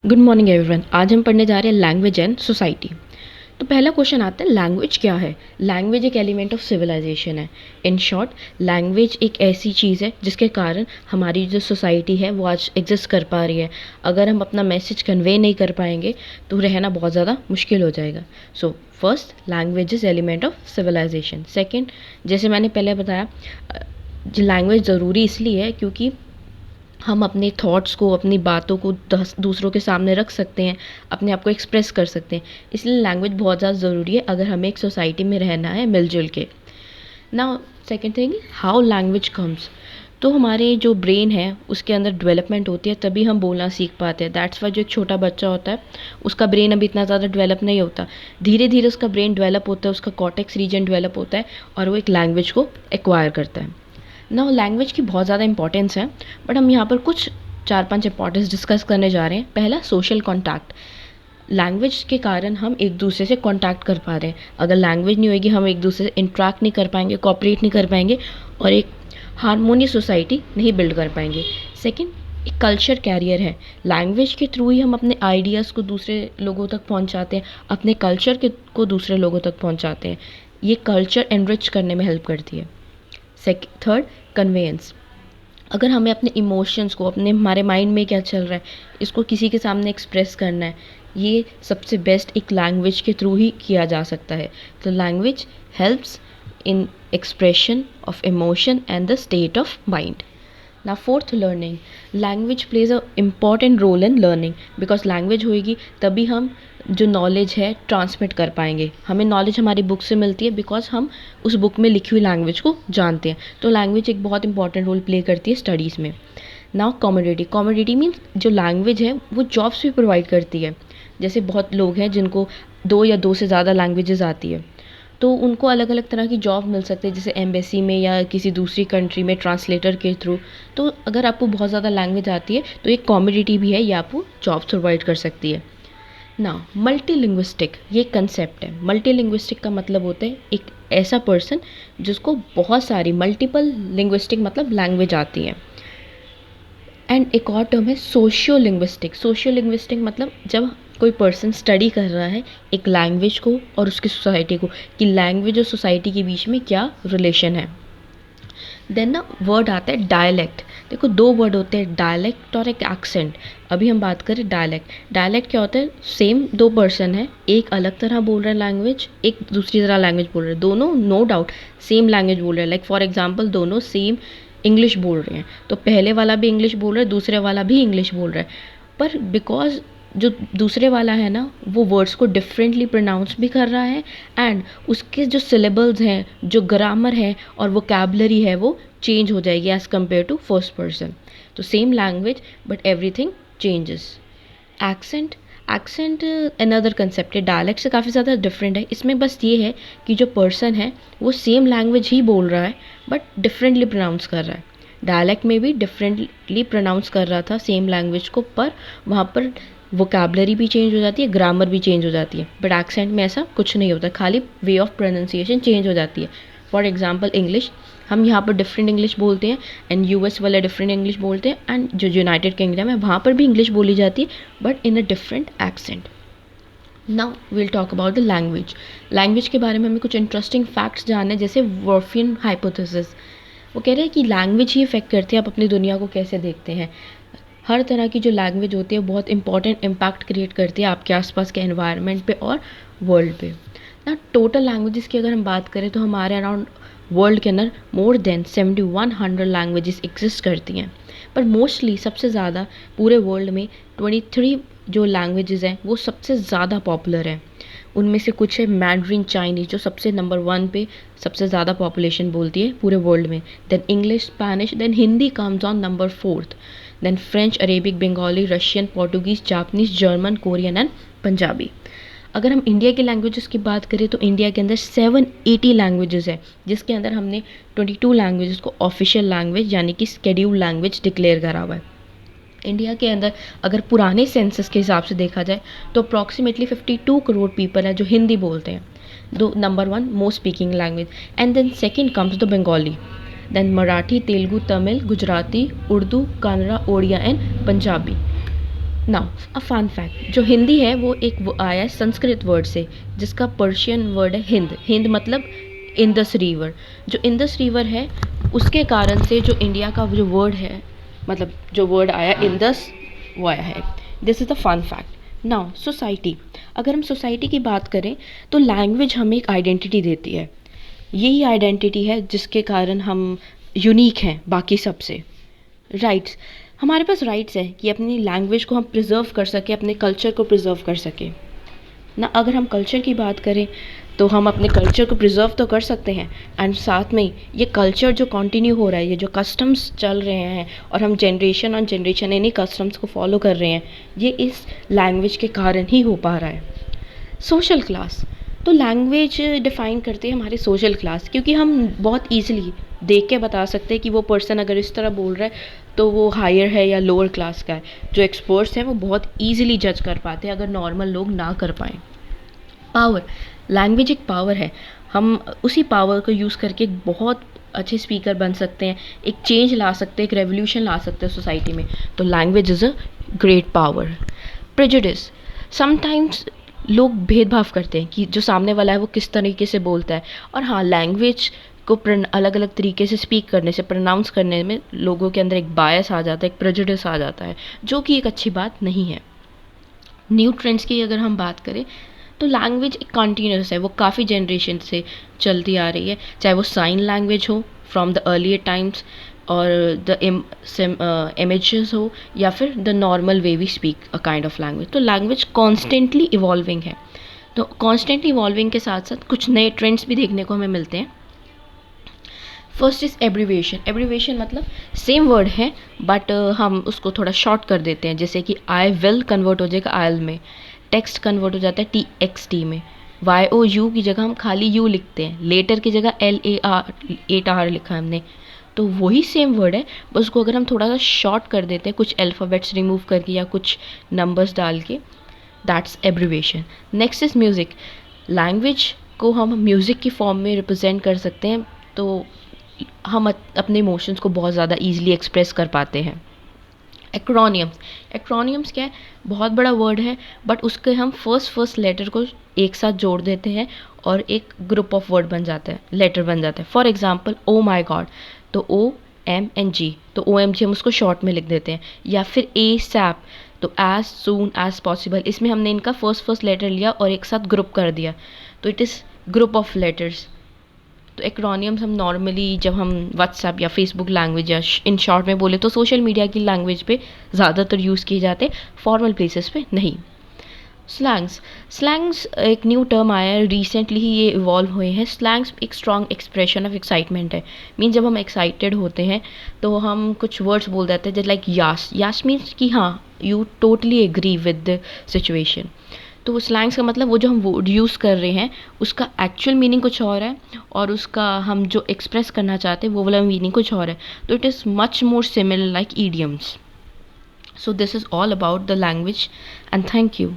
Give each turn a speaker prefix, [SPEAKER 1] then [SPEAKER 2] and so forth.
[SPEAKER 1] Good morning everyone. आज हम पढ़ने जा रहे हैं लैंग्वेज एंड सोसाइटी। तो पहला क्वेश्चन आता है, लैंग्वेज क्या है? लैंग्वेज एक एलिमेंट ऑफ सिविलाइजेशन है। इन शॉर्ट, लैंग्वेज एक ऐसी चीज़ है जिसके कारण हमारी जो सोसाइटी है वो आज एग्जिस्ट कर पा रही है। अगर हम अपना मैसेज कन्वे नहीं कर पाएंगे तो रहना बहुत ज़्यादा मुश्किल हो जाएगा। So first, language is element of civilisation. Second, जैसे मैंने पहले बताया, लैंग्वेज ज़रूरी इसलिए है क्योंकि हम अपने थॉट्स को, अपनी बातों को दूसरों के सामने रख सकते हैं, अपने आप को एक्सप्रेस कर सकते हैं। इसलिए लैंग्वेज बहुत ज़्यादा ज़रूरी है अगर हमें एक सोसाइटी में रहना है मिलजुल के। Now second thing, how language comes. तो हमारे जो ब्रेन है उसके अंदर डेवलपमेंट होती है, तभी हम बोलना सीख पाते हैं। दैट्स वाई जो एक छोटा बच्चा होता है उसका ब्रेन अभी इतना ज़्यादा डेवलप नहीं होता, धीरे धीरे उसका ब्रेन डेवलप होता है, उसका कॉर्टेक्स रीजन डेवलप होता है और वो एक लैंग्वेज को एक्वायर करता है। ना लैंग्वेज की बहुत ज़्यादा इंपॉर्टेंस है, बट हम यहाँ पर कुछ 4-5 इंपॉर्टेंस डिस्कस करने जा रहे हैं। पहला, सोशल कॉन्टैक्ट। लैंग्वेज के कारण हम एक दूसरे से कॉन्टैक्ट कर पा रहे हैं। अगर लैंग्वेज नहीं होगी हम एक दूसरे से इंट्रैक्ट नहीं कर पाएंगे, कोऑपरेट नहीं कर पाएंगे और एक हारमोनियस सोसाइटी नहीं बिल्ड कर पाएंगे। सेकेंड, एक कल्चर कैरियर है। लैंग्वेज के थ्रू ही हम अपने आइडियाज़ को दूसरे लोगों तक पहुंचाते हैं, अपने कल्चर के को दूसरे लोगों तक पहुंचाते हैं। ये कल्चर एनरिच करने में हेल्प करती है। Third, convince. अगर हमें अपने इमोशंस को, अपने हमारे माइंड में क्या चल रहा है, इसको किसी के सामने एक्सप्रेस करना है, ये सबसे बेस्ट एक लैंग्वेज के थ्रू ही किया जा सकता है। तो language helps in expression of emotion and the state of mind. ना fourth, learning. Language plays a important role in learning, because language होएगी तभी हम जो नॉलेज है ट्रांसमिट कर पाएंगे। हमें नॉलेज हमारी बुक से मिलती है बिकॉज हम उस बुक में लिखी हुई लैंग्वेज को जानते हैं। तो लैंग्वेज एक बहुत इंपॉर्टेंट रोल प्ले करती है स्टडीज़ में। Now commodity. कॉमोडिटी मीन्स जो लैंग्वेज है वो जॉब्स भी प्रोवाइड करती है। जैसे बहुत लोग हैं जिनको 2 या 2 से ज़्यादा लैंग्वेजेस आती है, तो उनको अलग अलग तरह की जॉब मिल सकती है, जैसे एम्बेसी में या किसी दूसरी कंट्री में ट्रांसलेटर के थ्रू। तो अगर आपको बहुत ज़्यादा लैंग्वेज आती है तो एक कॉमोडिटी भी है, ये आपको जॉब्स प्रोवाइड कर सकती है। ना मल्टीलिंग्विस्टिक, ये कंसेप्ट है। मल्टीलिंग्विस्टिक का मतलब होता है एक ऐसा पर्सन जिसको बहुत सारी मल्टीपल लिंग्विस्टिक मतलब लैंग्वेज आती है। एंड एक और टर्म है सोशियो लिंग्विस्टिक। सोशियो लिंग्विस्टिक मतलब जब कोई पर्सन स्टडी कर रहा है एक लैंग्वेज को और उसकी सोसाइटी को, कि लैंग्वेज और सोसाइटी के बीच में क्या रिलेशन है। देन ना वर्ड आता है डायलेक्ट। देखो, 2 वर्ड होते हैं, डायलेक्ट और एक एक्सेंट। अभी हम बात करें डायलेक्ट। डायलेक्ट क्या होता है? सेम 2 पर्सन है, एक अलग तरह बोल रहा है लैंग्वेज, एक दूसरी तरह लैंग्वेज बोल रहे हैं, दोनों नो डाउट सेम लैंग्वेज बोल रहे हैं। लाइक फॉर एग्जाम्पल, दोनों सेम इंग्लिश बोल रहे हैं, तो पहले वाला भी इंग्लिश बोल रहा है, दूसरे वाला भी इंग्लिश बोल रहा है, पर बिकॉज जो दूसरे वाला है ना वो वर्ड्स को डिफरेंटली प्रोनाउंस भी कर रहा है एंड उसके जो सिलेबल्स हैं, जो ग्रामर है और वोकैबलरी है वो चेंज हो जाएगी as compare to first person. तो same language but everything changes. Accent. Accent another concept है, डायलेक्ट से काफ़ी ज़्यादा डिफरेंट है। इसमें बस ये है कि जो पर्सन है वो सेम लैंग्वेज ही बोल रहा है बट डिफरेंटली प्रोनाउंस कर रहा है। डायलेक्ट में भी डिफरेंटली प्रोनाउंस कर रहा था सेम लैंग्वेज को, पर वहाँ पर वोकैबलरी भी चेंज हो जाती है, ग्रामर भी चेंज हो जाती है। बट एक्सेंट में ऐसा कुछ नहीं होता, खाली वे ऑफ प्रोनाउंसिएशन चेंज हो जाती है। फॉर एग्जाम्पल इंग्लिश, हम यहाँ पर डिफरेंट इंग्लिश बोलते हैं एंड यूएस वाले डिफरेंट इंग्लिश बोलते हैं, एंड जो यूनाइटेड किंगडम है वहाँ पर भी इंग्लिश बोली जाती है but in a different accent. Now will talk about the language. Language के बारे में हमें कुछ इंटरेस्टिंग फैक्ट्स जानने, जैसे वॉर्फियन हाइपोथेसिस। वो कह रहे हैं कि लैंग्वेज ही इफेक्ट करती है आप अपनी दुनिया को कैसे देखते हैं। हर तरह की जो लैंग्वेज होती है बहुत इंपॉर्टेंट इम्पैक्ट क्रिएट करती है आपके आसपास के एनवायरनमेंट पे और वर्ल्ड पे। ना टोटल लैंग्वेजेस की अगर हम बात करें तो हमारे अराउंड वर्ल्ड के अंदर मोर देन 7100 लैंग्वेजेस एग्जिस्ट करती हैं, पर मोस्टली सबसे ज़्यादा पूरे वर्ल्ड में 23 जो लैंग्वेजेस हैं वो सबसे ज़्यादा पॉपुलर हैं। उनमें से कुछ है मैंड्रिन चाइनीज़ जो सबसे नंबर 1 पे सबसे ज़्यादा पॉपुलेशन बोलती है पूरे वर्ल्ड में। Then English, Spanish, then Hindi comes on number 4th, then French, Arabic, Bengali, Russian, Portuguese, Japanese, German, Korean and Punjabi. अगर हम इंडिया की लैंग्वेजेस की बात करें तो इंडिया के अंदर 780 लैंग्वेजेस है, जिसके अंदर हमने 22 लैंग्वेजेस को ऑफिशियल लैंग्वेज यानी कि स्केड्यूल लैंग्वेज डिक्लेयर करा हुआ है। इंडिया के अंदर अगर पुराने सेंसस के हिसाब से देखा जाए तो अप्रॉक्सीमेटली 52 करोड़ पीपल हैं जो हिंदी बोलते हैं। दो number 1 most speaking language, and then second comes the Bengali, then Marathi, Telugu, Tamil, Gujarati, Urdu, Kannada, Odia and Punjabi. Now a fun fact, जो हिंदी है वो एक वो आया है संस्कृत वर्ड से, जिसका पर्शियन वर्ड है हिंद। हिंद मतलब इंदस रिवर। जो इंदस रिवर है उसके कारण से जो इंडिया का जो वर्ड है, मतलब जो वर्ड आया इंदस, वो आया है। This is the fun fact. Now society, अगर हम सोसाइटी की बात करें तो लैंग्वेज हमें एक आइडेंटिटी देती है। यही आइडेंटिटी है जिसके कारण हम यूनिक हैं बाकी सबसे। राइट्स, हमारे पास राइट्स है कि अपनी लैंग्वेज को हम प्रिजर्व कर सकें, अपने कल्चर को प्रिजर्व कर सकें ना। अगर हम कल्चर की बात करें तो हम अपने कल्चर को प्रिजर्व तो कर सकते हैं, एंड साथ में ये कल्चर जो कंटिन्यू हो रहा है, ये जो कस्टम्स चल रहे हैं और हम जनरेशन ऑन जनरेशन इन्हीं कस्टम्स को फॉलो कर रहे हैं, ये इस लैंग्वेज के कारण ही हो पा रहा है। सोशल क्लास, तो लैंग्वेज डिफ़ाइन करती है हमारे सोशल क्लास, क्योंकि हम बहुत ईजिली देख के बता सकते हैं कि वो पर्सन अगर इस तरह बोल रहा है तो वो हायर है या लोअर क्लास का है। जो एक्सपर्ट्स हैं वो बहुत ईजिली जज कर पाते हैं, अगर नॉर्मल लोग ना कर पाएँ। पावर, लैंग्वेज एक पावर है। हम उसी पावर को यूज़ करके एक बहुत अच्छे स्पीकर बन सकते हैं, एक चेंज ला सकते हैं, एक रेवोल्यूशन ला सकते हैं सोसाइटी में। तो language is a great power. Prejudice, sometimes लोग भेदभाव करते हैं कि जो सामने वाला है वो किस तरीके से बोलता है, और हाँ, लैंग्वेज को अलग अलग तरीके से स्पीक करने से, प्रोनाउंस करने में लोगों के अंदर एक बायस आ जाता है, एक प्रेजुडिस आ जाता है, जो कि एक अच्छी बात नहीं है। न्यू ट्रेंड्स की अगर हम बात करें तो लैंग्वेज एक कॉन्टीन्यूस है, वो काफ़ी जनरेशन से चलती आ रही है, चाहे वो साइन लैंग्वेज हो फ्रॉम द अर्लियर टाइम्स, और द इमेजेस हो, या फिर the normal way we speak a kind of language. तो लैंग्वेज कॉन्स्टेंटली इवॉल्विंग है। तो कॉन्स्टेंटली इवॉल्विंग के साथ साथ कुछ नए ट्रेंड्स भी देखने को हमें मिलते हैं। First is abbreviation. एब्रीवेशन मतलब सेम वर्ड है बट हम उसको थोड़ा शॉर्ट कर देते हैं, जैसे कि आई विल कन्वर्ट हो जाएगा आई में, टेक्स्ट कन्वर्ट हो जाता है TXT में, YOU की जगह हम खाली यू लिखते हैं, लेटर की जगह LAR 8R लिखा है हमने। तो वही सेम वर्ड है, बस उसको अगर हम थोड़ा सा शॉर्ट कर देते हैं, कुछ अल्फ़ाबेट्स रिमूव करके या कुछ नंबर्स डाल के, that's abbreviation. Next is music. Language को हम म्यूज़िक की फॉर्म में रिप्रेजेंट कर सकते हैं, तो हम अपने इमोशंस को बहुत ज़्यादा ईजिली एक्सप्रेस कर पाते हैं। एक्रोनियम्स, एक्रोनियम्स क्या है, बहुत बड़ा वर्ड है बट उसके हम फर्स्ट लेटर को एक साथ जोड़ देते हैं और एक ग्रुप ऑफ वर्ड बन जाता है, लेटर बन जाता है। For example oh my god, तो OMNG, तो OMG हम उसको शॉर्ट में लिख देते हैं। या फिर ASAP, तो एज सून एज पॉसिबल, इसमें हमने इनका फर्स्ट लेटर लिया और एक साथ ग्रुप कर दिया, तो it is group of letters. तो एक्रोनियम्स हम नॉर्मली जब हम व्हाट्सएप या फेसबुक लैंग्वेज या इन शॉर्ट में बोले तो सोशल मीडिया की लैंग्वेज पे ज़्यादातर यूज़ किए जाते, फॉर्मल प्लेसेस पे नहीं। स्लैंग्स, स्लैंग्स एक न्यू टर्म आया है, रिसेंटली ही ये इवॉल्व हुए हैं। स्लैंग्स एक स्ट्रॉन्ग एक्सप्रेशन ऑफ एक्साइटमेंट है। मीन जब हम एक्साइटेड होते हैं तो हम कुछ वर्ड्स बोल देते हैं, जैसे लाइक यास। यास मीन्स कि हाँ, you totally agree with the situation. तो वो स्लैंग्स का मतलब वो जो हम वर्ड यूज़ कर रहे हैं उसका एक्चुअल मीनिंग कुछ और है, और उसका हम जो एक्सप्रेस करना चाहते हैं वो वाला मीनिंग कुछ और है। तो it is much more similar like idioms. So this is all about the language, and thank you.